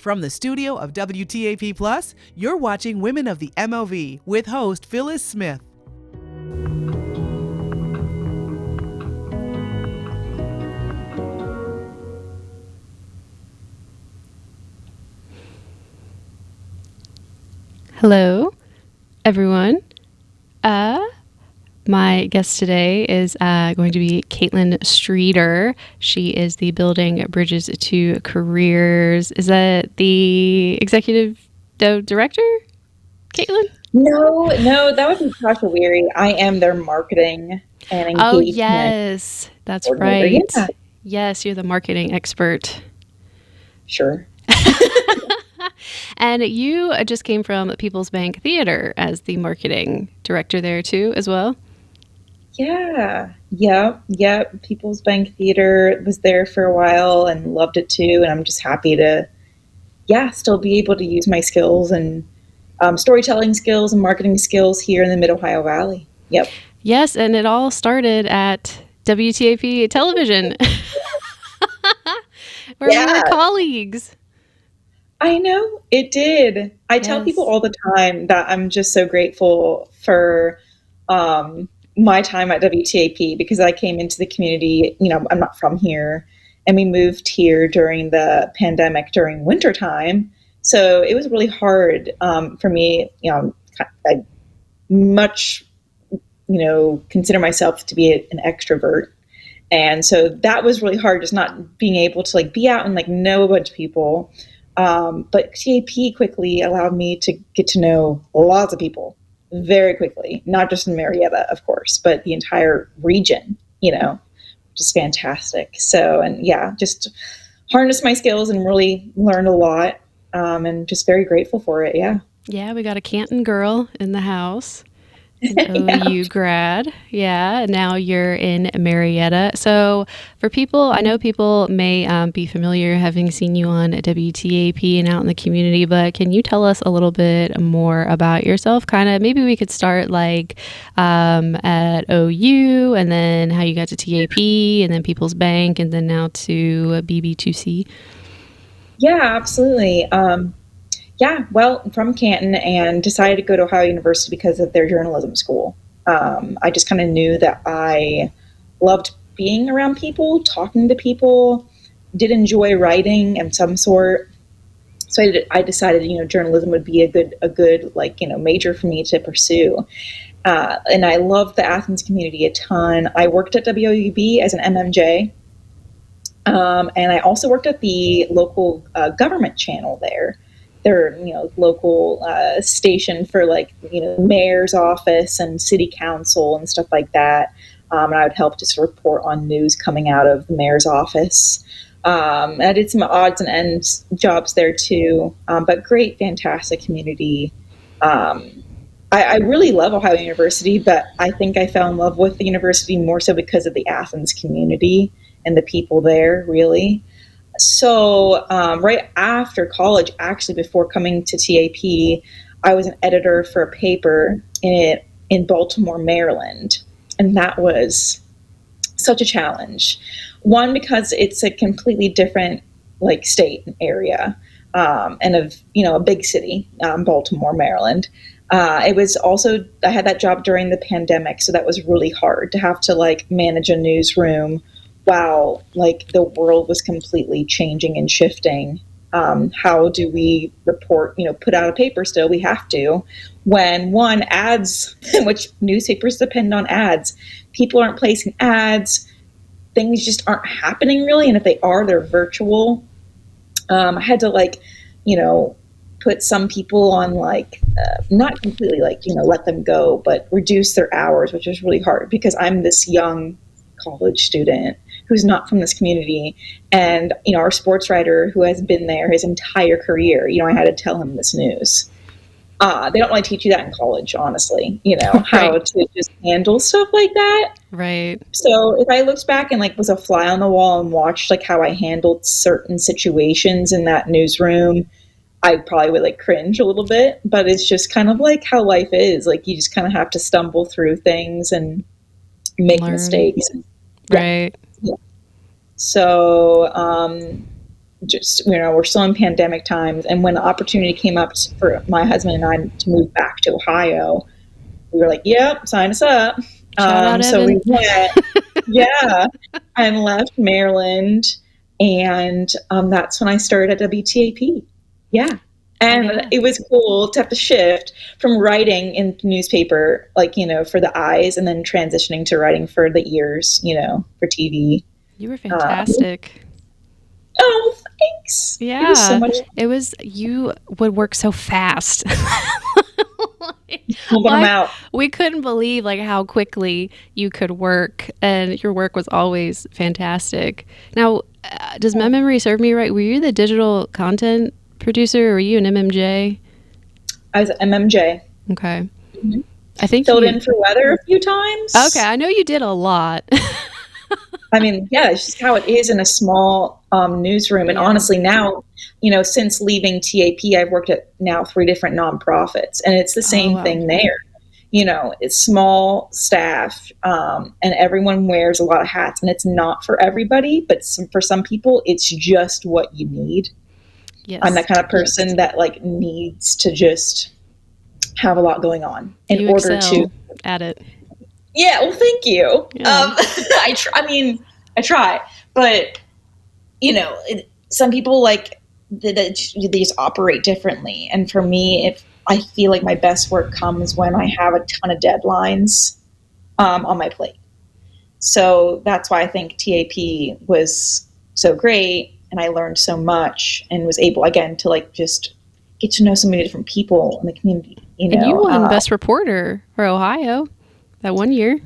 From the studio of WTAP Plus, you're watching Women of the MOV with host Phyllis Smith. Hello, everyone. My guest today is going to be KAITLIN STREATOR. She is the Building Bridges to Careers. Is that the executive director, KAITLIN? No, that would be Tasha Weary. I am their marketing and engagement. Oh, yes, that's right. Yeah. Yes, you're the marketing expert. Sure. And you just came from People's Bank Theater as the marketing director there too, as well. Yeah. People's Bank Theater was there for a while and loved it too. And I'm just happy to, still be able to use my skills and storytelling skills and marketing skills here in the Mid-Ohio Valley. Yep. Yes, and it all started at WTAP Television, where we were colleagues. I know, it did. I tell people all the time that I'm just so grateful for my time at WTAP because I came into the community, I'm not from here, and we moved here during the pandemic during wintertime. So it was really hard for me. I much, consider myself to be an extrovert. And so that was really hard, just not being able to be out and know a bunch of people. But TAP quickly allowed me to get to know lots of people very quickly, not just in Marietta, of course, but the entire region, which is fantastic. So, and just harnessed my skills and really learned a lot. And just very grateful for it. Yeah. Yeah. We got a Canton girl in the house. An OU grad. Yeah. Now you're in Marietta. So for people, I know people may be familiar having seen you on WTAP and out in the community, but can you tell us a little bit more about yourself? Kind of, maybe we could start at OU and then how you got to TAP and then People's Bank and then now to BB2C. Yeah, absolutely. From Canton and decided to go to Ohio University because of their journalism school. I just kind of knew that I loved being around people, talking to people, did enjoy writing of some sort. So I decided, journalism would be a good major for me to pursue. And I loved the Athens community a ton. I worked at WOUB as an MMJ. And I also worked at the local government channel there. Their local station for mayor's office and city council and stuff like that. And I would help just report on news coming out of the mayor's office. And I did some odds and ends jobs there too. But great, fantastic community. I really love Ohio University, but I think I fell in love with the university more so because of the Athens community and the people there, really. So right after college, actually before coming to TAP, I was an editor for a paper in Baltimore, Maryland. And that was such a challenge. One, because it's a completely different state and area and a big city, Baltimore, Maryland. It was also, I had that job during the pandemic. So that was really hard to have to manage a newsroom while the world was completely changing and shifting. How do we report, put out a paper still? We have to. When ads, which newspapers depend on ads, people aren't placing ads, things just aren't happening really. And if they are, they're virtual. I had to put some people on not completely let them go, but reduce their hours, which was really hard because I'm this young college student who's not from this community. And, our sports writer who has been there his entire career, I had to tell him this news. They don't really teach you that in college, honestly, how to just handle stuff like that. Right. So if I looked back and was a fly on the wall and watched how I handled certain situations in that newsroom, I probably would cringe a little bit, but it's just kind of how life is. You just kind of have to stumble through things and make mistakes. Right. Yeah. So, just, we're still in pandemic times. And when the opportunity came up for my husband and I to move back to Ohio, we were like, yep, sign us up. Shout out, So Evan. we went, yeah, and left Maryland. And that's when I started at WTAP. Yeah. And it was cool to have to shift from writing in newspaper, like, for the eyes, and then transitioning to writing for the ears, for TV. You were fantastic. Oh, thanks. Yeah. It was so much. You would work so fast. We couldn't believe how quickly you could work, and your work was always fantastic. Now, does my memory serve me right? Were you the digital content producer, or were you an MMJ? I was an MMJ. Okay. Mm-hmm. I think filled in for weather a few times. Okay, I know you did a lot. I mean, yeah, it's just how it is in a small newsroom. And honestly, now, since leaving TAP, I've worked at now 3 different nonprofits, and it's the same thing there. It's small staff, and everyone wears a lot of hats, and it's not for everybody, but for some people, it's just what you need. Yes. I'm that kind of person that needs to just have a lot going on in order to at it. Yeah, well, thank you. Yeah. I try, but some people they just operate differently. And for me, if I feel like my best work comes when I have a ton of deadlines on my plate. So that's why I think TAP was so great, and I learned so much, and was able again to just get to know so many different people in the community. And you won Best Reporter for Ohio that one year.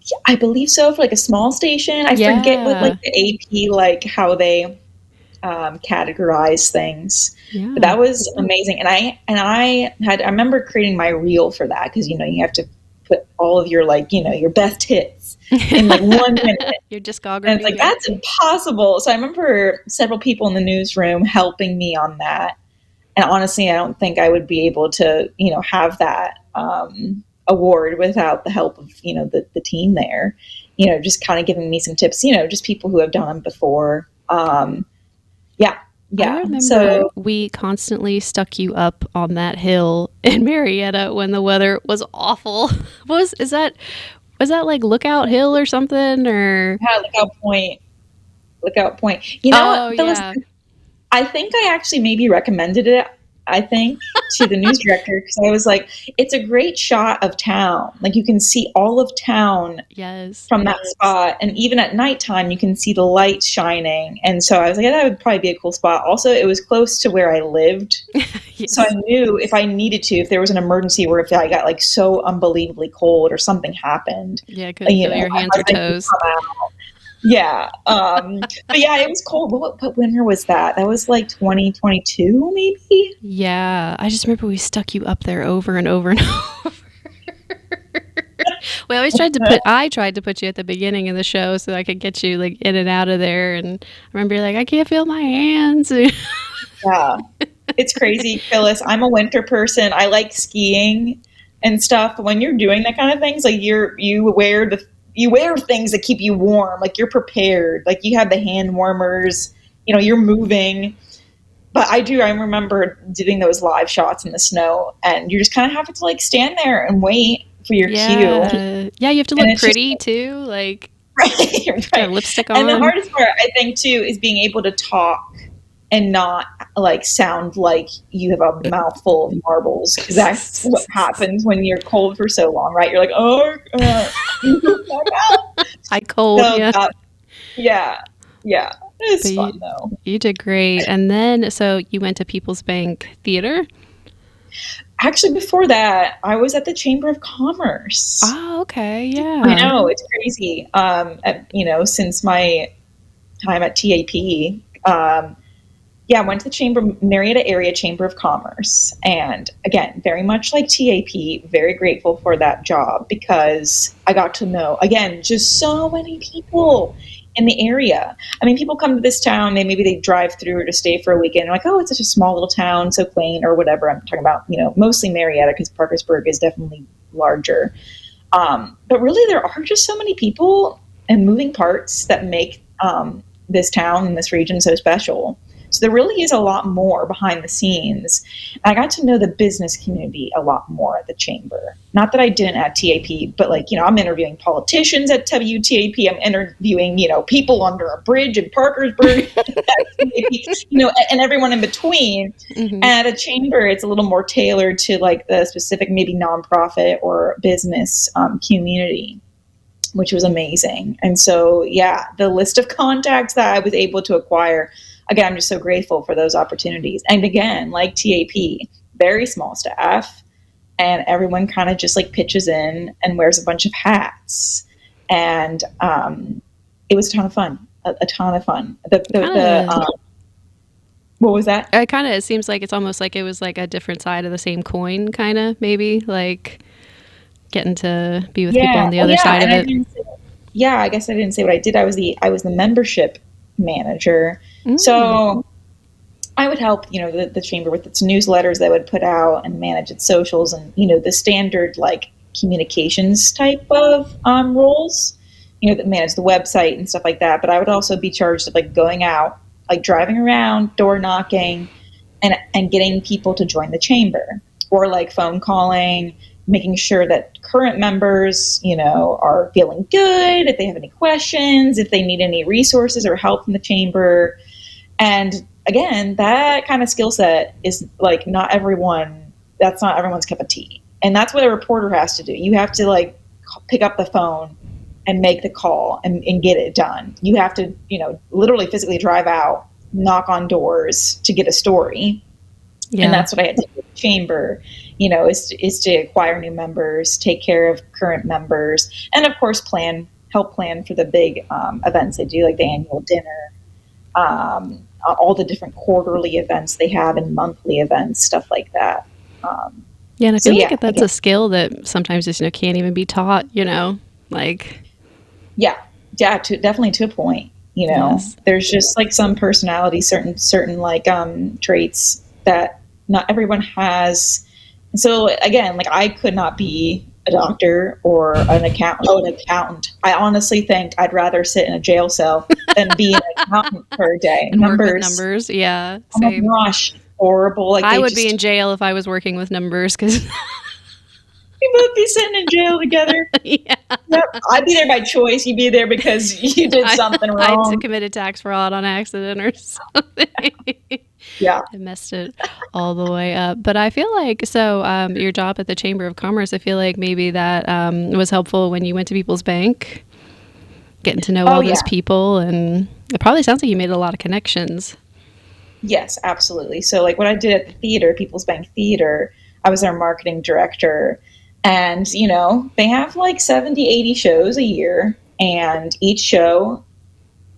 Yeah, I believe so, for a small station. I forget what the AP how they categorize things. Yeah. But that was amazing. And I remember creating my reel for that, because you have to put all of your your best hits in 1 minute. Your discography. And it's that's impossible. So I remember several people in the newsroom helping me on that. And honestly, I don't think I would be able to, have that award without the help of, the team there, just kind of giving me some tips, just people who have done them before. Yeah. I remember we constantly stuck you up on that hill in Marietta when the weather was awful. Was that Lookout Hill or something, or? Yeah, Lookout Point. Phyllis, I think I actually maybe recommended it, to the news director, because I was like, it's a great shot of town. You can see all of town from that spot. And even at nighttime, you can see the lights shining. And so I was like, that would probably be a cool spot. Also, it was close to where I lived. Yes. So I knew if I needed to, if there was an emergency, or if I got so unbelievably cold or something happened. Yeah, couldn't feel your hands or toes. Yeah. But yeah, it was cold. What winter was that? That was 2022, maybe? Yeah. I just remember we stuck you up there over and over and over. We always tried to put you at the beginning of the show so I could get you in and out of there. And I remember you're I can't feel my hands. Yeah. It's crazy, Phyllis. I'm a winter person. I like skiing and stuff. But when you're doing that kind of things, you wear things that keep you warm. You're prepared. You have the hand warmers, you're moving. But I remember doing those live shots in the snow, and you just kind of have to stand there and wait for your cue. Yeah, you have to look pretty too. Right. Lipstick on. And the hardest part, I think, too, is being able to talk and not sound like you have a mouthful of marbles, because that's what happens when you're cold for so long, right? You're I cold. So yeah. It's fun though. You did great. And then, so you went to People's Bank Theater. Actually, before that, I was at the Chamber of Commerce. Oh, okay, yeah. I know, it's crazy. Since my time at TAP. I went to the Marietta Area Chamber of Commerce. And again, very much like TAP, very grateful for that job, because I got to know, again, just so many people in the area. I mean, people come to this town, maybe they drive through or to stay for a weekend, and oh, it's such a small little town, so quaint, or whatever. I'm talking about, mostly Marietta, because Parkersburg is definitely larger. But really, there are just so many people and moving parts that make this town and this region so special. So there really is a lot more behind the scenes. And I got to know the business community a lot more at the chamber. Not that I didn't at TAP, but like, I'm interviewing politicians at WTAP. I'm interviewing, people under a bridge in Parkersburg, at TAP, and everyone in between. Mm-hmm. And at a chamber, it's a little more tailored to like the specific, maybe nonprofit or business community, which was amazing. And so, yeah, the list of contacts that I was able to acquire, again, I'm just so grateful for those opportunities. And again, like TAP, very small staff, and everyone kind of just like pitches in and wears a bunch of hats. And it was a ton of fun, a ton of fun. What was that? It seems like it's almost like it was like a different side of the same coin, kind of, maybe, like getting to be with people on the other side of it. I guess I didn't say what I did. I was the membership manager. So I would help, the chamber with its newsletters that would put out and manage its socials and, the standard like communications type of roles, that manage the website and stuff like that. But I would also be charged of like going out, like driving around, door knocking, and getting people to join the chamber, or like phone calling, making sure that current members, are feeling good, if they have any questions, if they need any resources or help from the chamber. And again, that kind of skill set is like that's not everyone's cup of tea. And that's what a reporter has to do. You have to like pick up the phone and make the call and get it done. You have to, literally physically drive out, knock on doors to get a story. Yeah. And that's what I had to do at the chamber, is to acquire new members, take care of current members, and of course help plan for the big events they do, like the annual dinner, all the different quarterly events they have and monthly events, stuff like that. And I feel like that's a skill that sometimes just can't even be taught, like. Definitely to a point. Yes. There's just like some personality, certain like traits that not everyone has. And so again, like I could not be a doctor or an accountant. I honestly think I'd rather sit in a jail cell than be an accountant for a day. And work with numbers, yeah. Same. Oh my gosh, horrible. Like I would be in jail if I was working with numbers because. We both be sitting in jail together. Yeah. Yep. I'd be there by choice. You'd be there because you did something wrong. I committed tax fraud on accident or something. Yeah. I messed it all the way up. But I feel like, your job at the Chamber of Commerce, I feel like maybe that was helpful when you went to People's Bank, getting to know all those people. And it probably sounds like you made a lot of connections. Yes, absolutely. So like what I did at the theater, People's Bank Theater, I was their marketing director. And, they have like 70, 80 shows a year, and each show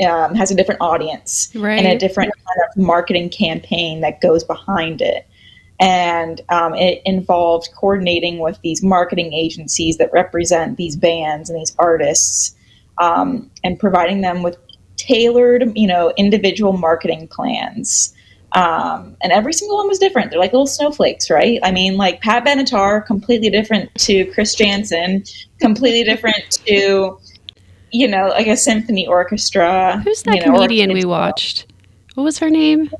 has a different audience and a different kind of marketing campaign that goes behind it. And it involved coordinating with these marketing agencies that represent these bands and these artists, and providing them with tailored, individual marketing plans. And every single one was different. They're like little snowflakes, right? I mean, like Pat Benatar, completely different to Chris Jansen, completely different to, like a symphony orchestra. Who's that comedian we watched? What was her name?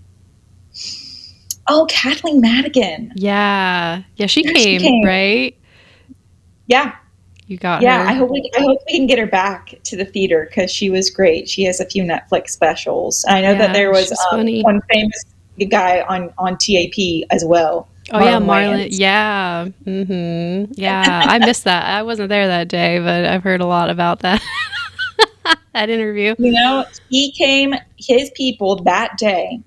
Oh, KAITLIN Madigan. Yeah. Yeah, she came, right? Yeah. You got her. I hope we can get her back to the theater because she was great. She has a few Netflix specials. I know that there was one famous guy on TAP as well. Oh, Marlon. Yeah. Mm-hmm. Yeah. I missed that. I wasn't there that day, but I've heard a lot about that. That interview. He came, his people that day,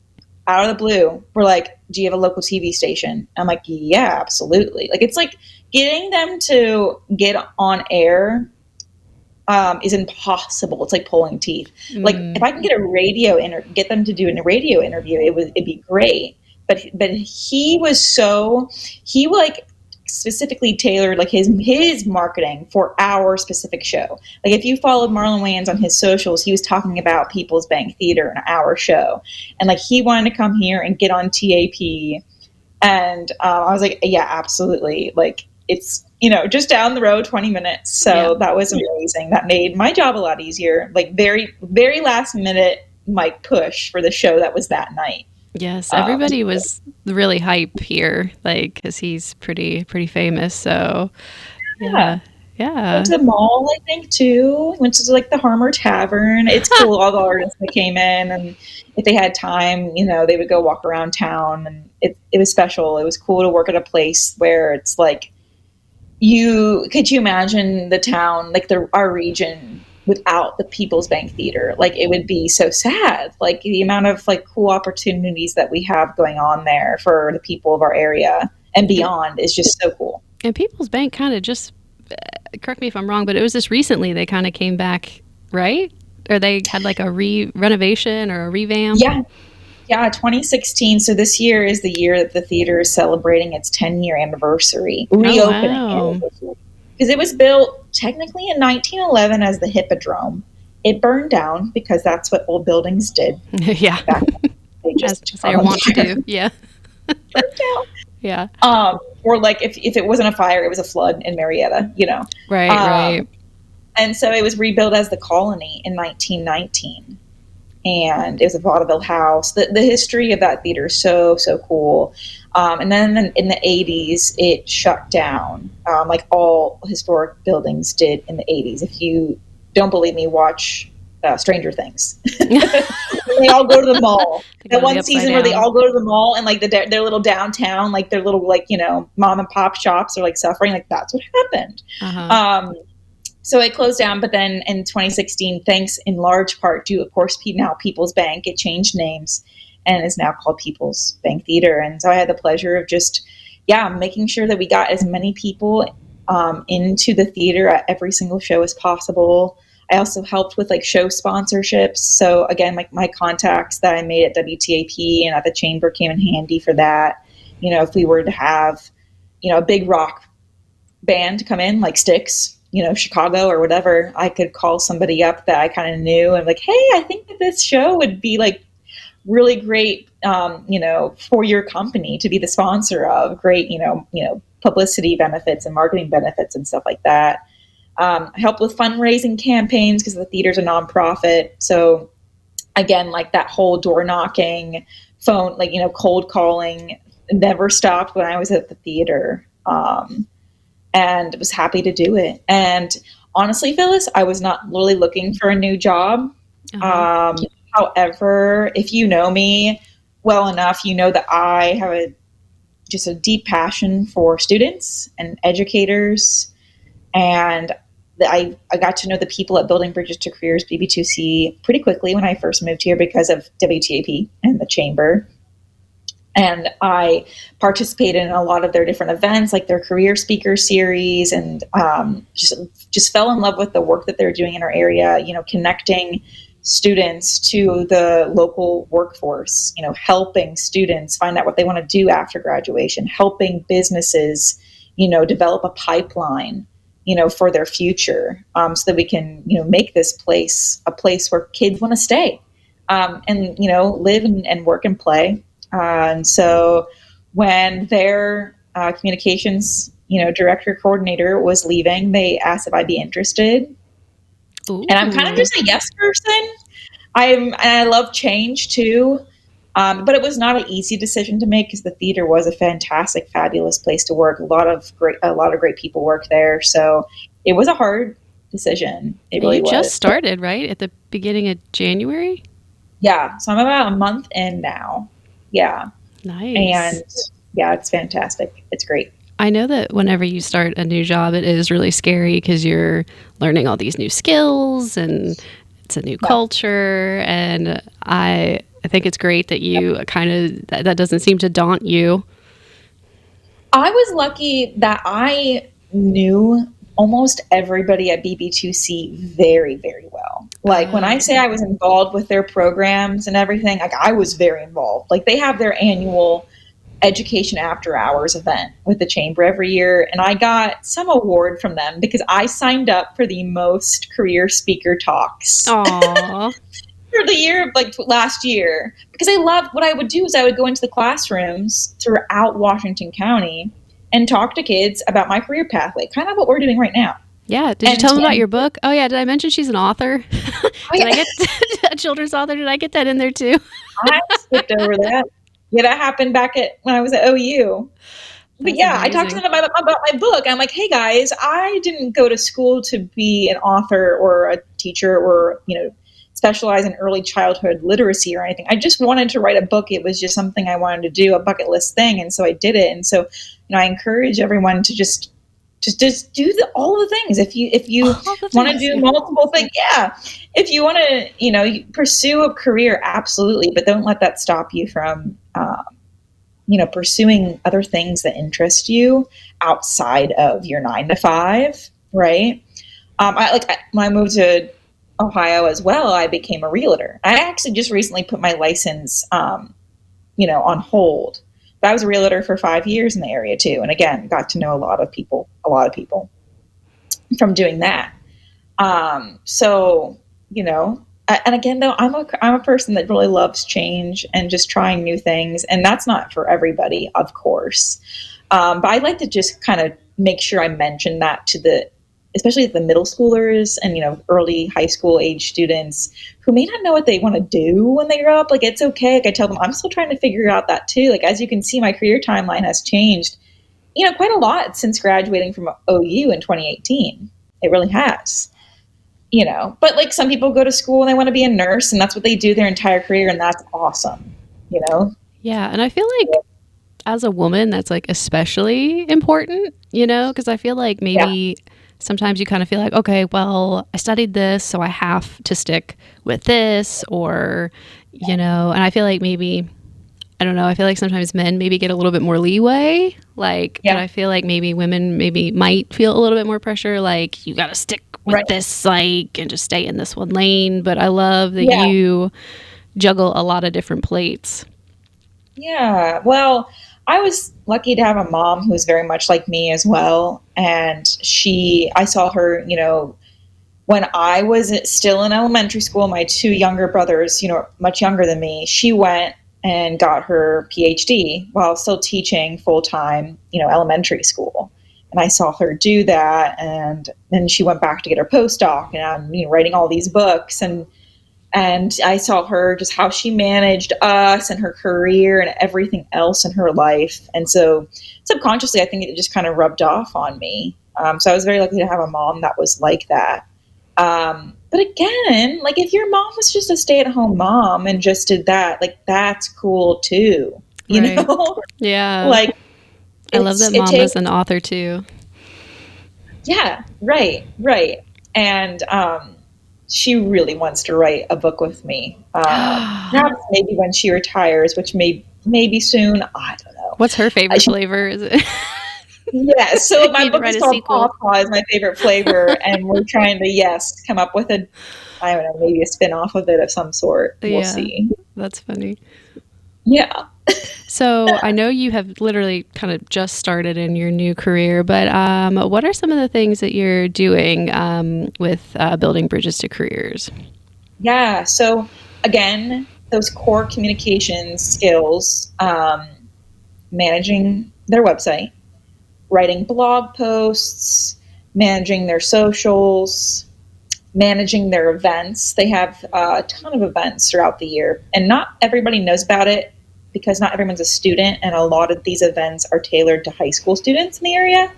out of the blue, were like, do you have a local TV station? I'm like, yeah, absolutely. Like, it's like getting them to get on air is impossible. It's like pulling teeth. Like if I can get get them to do a radio interview, it'd be great. But he like specifically tailored like his marketing for our specific show. Like if you followed Marlon Wayans on his socials, he was talking about People's Bank Theater and our show, and like he wanted to come here and get on TAP, and I was like, yeah, absolutely. Like it's just down the road, 20 minutes. So that was amazing. That made my job a lot easier. Like very, very last minute, push for the show that was that night. Yes, everybody was really hype here, like, because he's pretty famous. So Yeah. yeah, Went yeah. to the mall, I think, too. Went to like the Harmer Tavern. It's cool. All the artists that came in, and if they had time, they would go walk around town, and it was special. It was cool to work at a place where it's like could you imagine the town, like our region, without the People's Bank Theater? Like it would be so sad. Like the amount of like cool opportunities that we have going on there for the people of our area and beyond is just so cool. And People's Bank kind of just, correct me if I'm wrong, but it was just recently they kind of came back, right? Or they had like a renovation or a revamp? Yeah, 2016. So this year is the year that the theater is celebrating its 10-year anniversary, reopening anniversary. Because it was built technically in 1911 as the Hippodrome. It burned down because that's what old buildings did. Yeah. They just as they want to do. Yeah. Burned down. Yeah. Or like if it wasn't a fire, it was a flood in Marietta, Right. And so it was rebuilt as the Colony in 1919. And it was a vaudeville house. The history of that theater is so cool. And then in the 80s, it shut down, like all historic buildings did in the 80s. If you don't believe me, watch Stranger Things. They all go to the mall. That one season where they all go to the mall and like their little downtown, like their little like mom and pop shops are like suffering. Like that's what happened. Uh-huh. So it closed down, but then in 2016, thanks in large part to, of course, now People's Bank, it changed names and is now called People's Bank Theater. And so I had the pleasure of just, making sure that we got as many people into the theater at every single show as possible. I also helped with like show sponsorships. So again, like my contacts that I made at WTAP and at the Chamber came in handy for that. If we were to have, a big rock band come in like Styx, Chicago or whatever, I could call somebody up that I kind of knew and like, hey, I think that this show would be like really great, for your company to be the sponsor of. Great, publicity benefits and marketing benefits and stuff like that. I help with fundraising campaigns because the theater's a nonprofit. So again, like that whole door knocking, phone, like, cold calling never stopped when I was at the theater. And was happy to do it. And honestly, Phyllis, I was not really looking for a new job. Uh-huh. However, if you know me well enough, you know that I have just a deep passion for students and educators. And I got to know the people at Building Bridges to Careers, BB2C, pretty quickly when I first moved here because of WTAP and the Chamber. And I participated in a lot of their different events, like their career speaker series, and just fell in love with the work that they're doing in our area, connecting students to the local workforce, helping students find out what they want to do after graduation, helping businesses, develop a pipeline, for their future, so that we can, make this place a place where kids want to stay, and, live and work and play. And so when their communications, director coordinator was leaving, they asked if I'd be interested. Ooh. And I'm kind of just a yes person. I love change too. But it was not an easy decision to make because the theater was a fantastic, fabulous place to work. A lot of great people work there. So it was a hard decision. It really was. You just started, right? At the beginning of January? Yeah. So I'm about a month in now. Yeah. Nice. And yeah, it's fantastic. It's great. I know that whenever you start a new job, it is really scary because you're learning all these new skills and it's a new culture. And I think it's great that you that doesn't seem to daunt you. I was lucky that I knew almost everybody at BB2C very, very well. Like when I say I was involved with their programs and everything, like I was very involved. Like they have their annual education after hours event with the Chamber every year. And I got some award from them because I signed up for the most career speaker talks. Aww. For the year, like last year, because I loved what I would do is I would go into the classrooms throughout Washington County and talk to kids about my career pathway, kind of what we're doing right now. Yeah. Did you tell them about your book? Oh yeah. Did I mention she's an author? Did I get a children's author? Did I get that in there too? I skipped over that. Yeah, that happened back when I was at OU. But That's yeah, I talked to amazing. them about my book. I'm like, hey guys, I didn't go to school to be an author or a teacher or, specialize in early childhood literacy or anything. I just wanted to write a book. It was just something I wanted to do, a bucket list thing. And so I did it. And so, I encourage everyone to just do all the things. If you All the want to things, do yeah. multiple things, yeah. If you want to, pursue a career, absolutely. But don't let that stop you from, pursuing other things that interest you outside of your 9 to 5, right? When I moved to Ohio as well, I became a realtor. I actually just recently put my license, on hold. But I was a realtor for 5 years in the area too, and again, got to know a lot of people from doing that. So, and again, though, I'm a person that really loves change and just trying new things, and that's not for everybody, of course. But I like to just kind of make sure I mention that especially the middle schoolers and early high school age students who may not know what they want to do when they grow up. Like, it's okay. Like, I tell them I'm still trying to figure out that too. Like, as you can see, my career timeline has changed, quite a lot since graduating from OU in 2018. It really has. But like some people go to school and they want to be a nurse and that's what they do their entire career, and that's awesome. Yeah, and I feel like as a woman, that's like especially important, because I feel like maybe sometimes you kind of feel like, okay, well, I studied this, so I have to stick with this, or, and I feel like maybe, I don't know, I feel like sometimes men maybe get a little bit more leeway, and I feel like maybe women maybe might feel a little bit more pressure, like you got to stick with this, and just stay in this one lane. But I love that you juggle a lot of different plates. Yeah. Well, I was lucky to have a mom who's very much like me as well. And I saw her, when I was still in elementary school, my 2 younger brothers, much younger than me, she went and got her PhD while still teaching full time, elementary school. And I saw her do that. And then she went back to get her postdoc, and I'm, writing all these books. And I saw her, just how she managed us and her career and everything else in her life. And so subconsciously, I think it just kind of rubbed off on me. So I was very lucky to have a mom that was like that. But again, like if your mom was just a stay-at-home mom and just did that, like that's cool too, know? Yeah. Like I love that mom is an author too. Yeah, right. And she really wants to write a book with me. Perhaps maybe when she retires, which maybe soon. I don't know. What's her favorite flavor? Is it? Yeah, so my book is called Pawpaw, is my favorite flavor, and we're trying to come up with I don't know, maybe a spin-off of it of some sort. We'll see. That's funny. Yeah. So I know you have literally kind of just started in your new career, but what are some of the things that you're doing with building bridges to careers? Yeah. So again, those core communication skills, managing their website, writing blog posts, managing their socials, managing their events. They have a ton of events throughout the year, and not everybody knows about it because not everyone's a student, and a lot of these events are tailored to high school students in the area.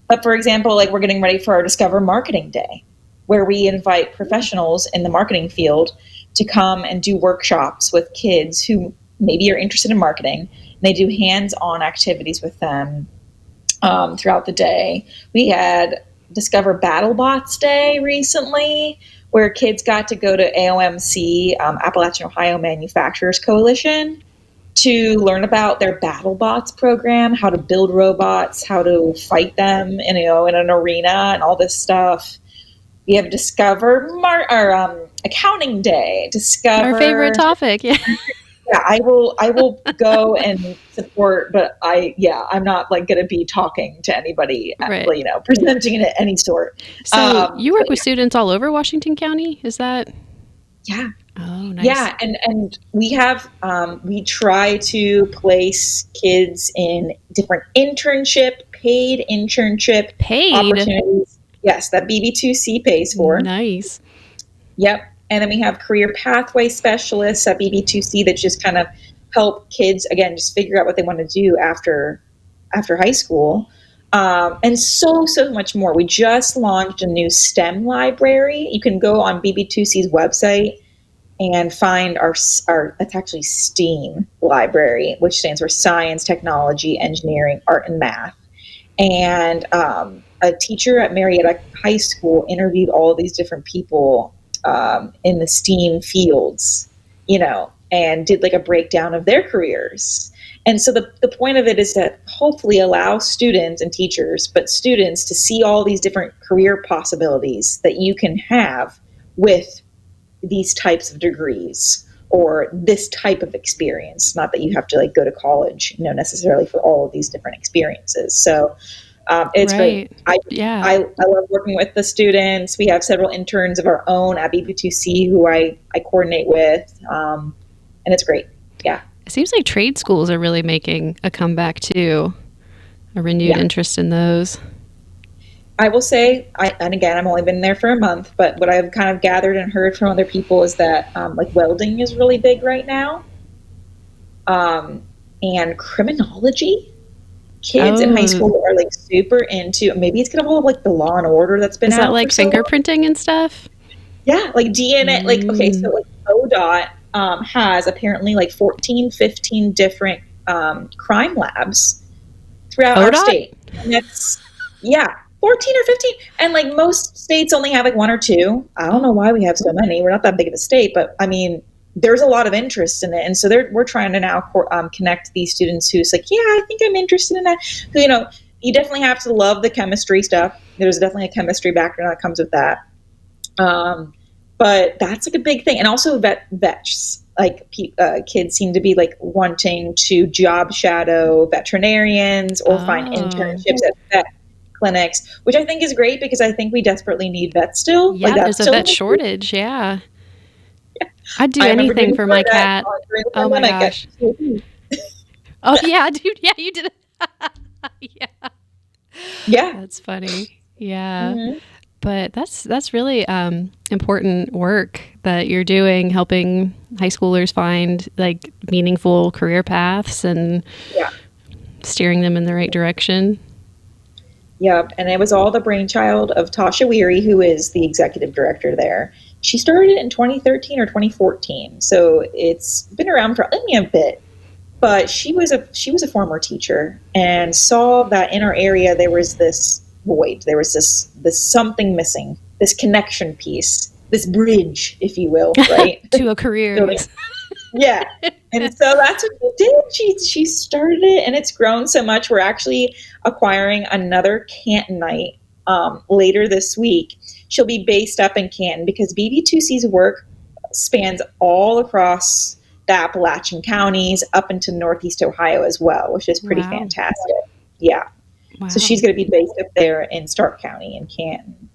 But for example, like we're getting ready for our Discover Marketing Day, where we invite professionals in the marketing field to come and do workshops with kids who maybe are interested in marketing. And they do hands-on activities with them throughout the day. We had Discover BattleBots Day recently, where kids got to go to AOMC, Appalachian Ohio Manufacturers Coalition, to learn about their BattleBots program, how to build robots, how to fight them in an arena, and all this stuff. We have Discover Accounting Day. Discover our favorite topic. Yeah. Yeah, I will go and support, but I'm not like going to be talking to anybody, right. Presenting it at any sort. So you work with students all over Washington County, is that? Yeah. Oh, nice. Yeah, and we have we try to place kids in different paid internship opportunities. Yes, that BB2C pays for. Nice. Yep. And then we have career pathway specialists at BB2C that just kind of help kids, again, just figure out what they want to do after high school. And so much more. We just launched a new STEM library. You can go on BB2C's website and find our it's actually STEAM library, which stands for Science, Technology, Engineering, Art, and Math. And a teacher at Marietta High School interviewed all of these different people in the STEAM fields, and did like a breakdown of their careers. And so the point of it is that hopefully allow students and teachers, but students, to see all these different career possibilities that you can have with these types of degrees or this type of experience. Not that you have to like go to college, necessarily for all of these different experiences. So it's Right. great. I love working with the students. We have several interns of our own at BB2C who I coordinate with, and it's great. Yeah. It seems like trade schools are really making a comeback too, a renewed interest in those. I will say, and again, I've only been there for a month, but what I've kind of gathered and heard from other people is that like welding is really big right now, and criminology. Kids in high school are like super into. Maybe it's gonna hold like the Law and Order that's been Is out. that like fingerprinting and stuff? Yeah, like DNA. Like okay, so like ODOT has apparently like 14, 15 different crime labs throughout our state. And that's 14 or 15. And like most states only have like one or two. I don't know why we have so many. We're not that big of a state, but I mean, there's a lot of interest in it. And so we're trying to now connect these students who's like, yeah, I think I'm interested in that. So, you definitely have to love the chemistry stuff. There's definitely a chemistry background that comes with that. But that's like a big thing. And also vets, like kids seem to be like wanting to job shadow veterinarians or find internships at vet clinics, which I think is great because I think we desperately need vets still. Yeah, like there's a vet shortage. Yeah. I'd do anything for my cat. Oh my gosh. Oh yeah, dude. Yeah, you did it. Yeah. That's funny. Yeah. Mm-hmm. But that's really important work that you're doing, helping high schoolers find like meaningful career paths and steering them in the right direction. Yep. And it was all the brainchild of Tasha Weary, who is the executive director there. She started it in 2013 or 2014. So it's been around for a bit. But she was a former teacher and saw that in our area there was this void. There was this something missing, this connection piece, this bridge, if you will, right? To a career. Yeah. And so that's what she did. She started it and it's grown so much. We're actually acquiring another Cantonite later this week. She'll be based up in Canton because BB2C's work spans all across the Appalachian counties up into Northeast Ohio as well, which is pretty fantastic. Yeah. Wow. So she's going to be based up there in Stark County in Canton.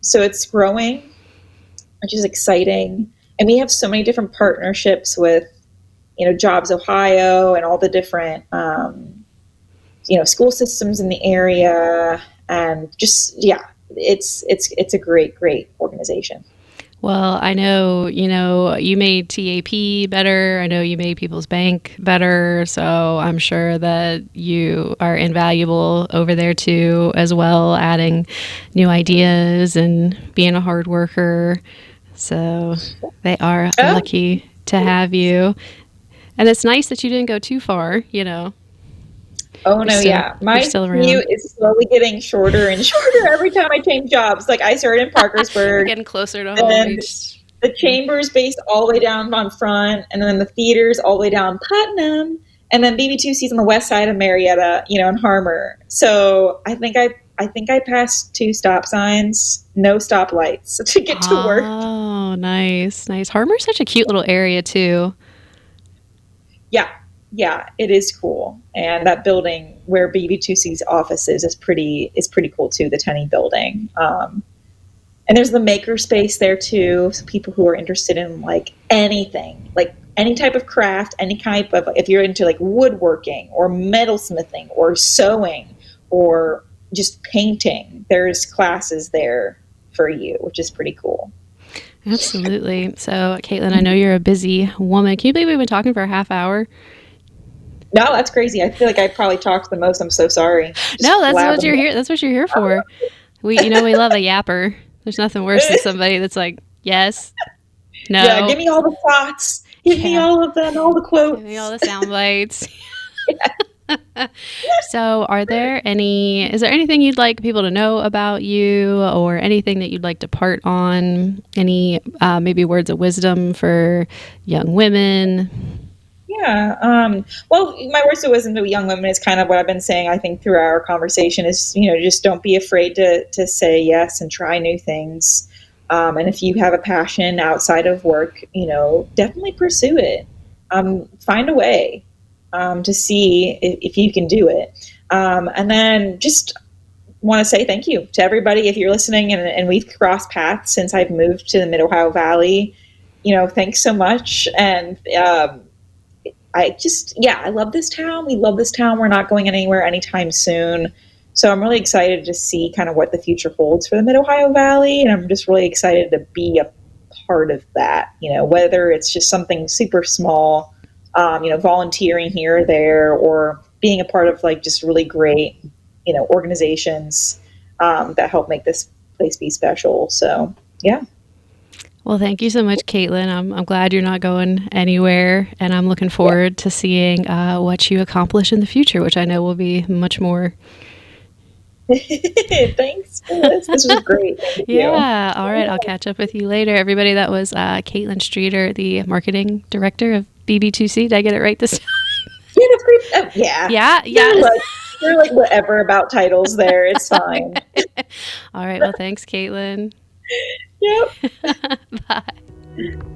So it's growing, which is exciting. And we have so many different partnerships with, Jobs Ohio and all the different, school systems in the area. And just, it's a great organization. Well, I know, you made TAP better. I know you made People's Bank better. So I'm sure that you are invaluable over there too, as well, adding new ideas and being a hard worker. So they are lucky to have you. And it's nice that you didn't go too far, Oh, no, my commute is slowly getting shorter and shorter every time I change jobs. Like, I started in Parkersburg. Getting closer to home. The chamber's based all the way down on Front, and then the theater's all the way down Putnam, and then BB2C's on the west side of Marietta, in Harmer. So I think I passed 2 stop signs, no stoplights to get to work. Oh, nice. Harmer's such a cute little area, too. Yeah, it is cool. And that building where BB2C's office is pretty cool too, the Tenney building. And there's the maker space there too. So people who are interested in like anything, like any type of craft, any type of, if you're into like woodworking or metalsmithing or sewing or just painting, there's classes there for you, which is pretty cool. Absolutely. So, Caitlin, I know you're a busy woman. Can you believe we've been talking for a half hour? No, that's crazy. I feel like I probably talked the most. I'm so sorry. No, Just that's what blabbing. you're here. That's what you're here for. We love a yapper. There's nothing worse than somebody that's like, yes, no, Yeah, give me all the thoughts. Give me yeah, all of them, all the give me all quotes. the sound bites. So, is there anything you'd like people to know about you, or anything that you'd like to part on? Any maybe words of wisdom for young women? Yeah. Well, my words of wisdom to young women is kind of what I've been saying, I think, through our conversation is, just don't be afraid to say yes and try new things. And if you have a passion outside of work, definitely pursue it. Find a way to see if you can do it. And then just want to say thank you to everybody if you're listening and we've crossed paths since I've moved to the Mid Ohio Valley. Thanks so much. And I love this town. We love this town. We're not going anywhere anytime soon. So I'm really excited to see kind of what the future holds for the Mid Ohio Valley. And I'm just really excited to be a part of that, whether it's just something super small, volunteering here or there, or being a part of like just really great, organizations that help make this place be special. So, yeah. Well, thank you so much, Caitlin. I'm glad you're not going anywhere, and I'm looking forward to seeing what you accomplish in the future, which I know will be much more. Thanks, Phyllis. This was great. Thank you. Yeah. All right. I'll catch up with you later. Everybody, that was Caitlin Streator, the marketing director of BB2C. Did I get it right this time? Yeah, that's great. Yeah. Yeah. You're like whatever about titles there. It's fine. All right. Well, thanks, Caitlin. Yep. Bye.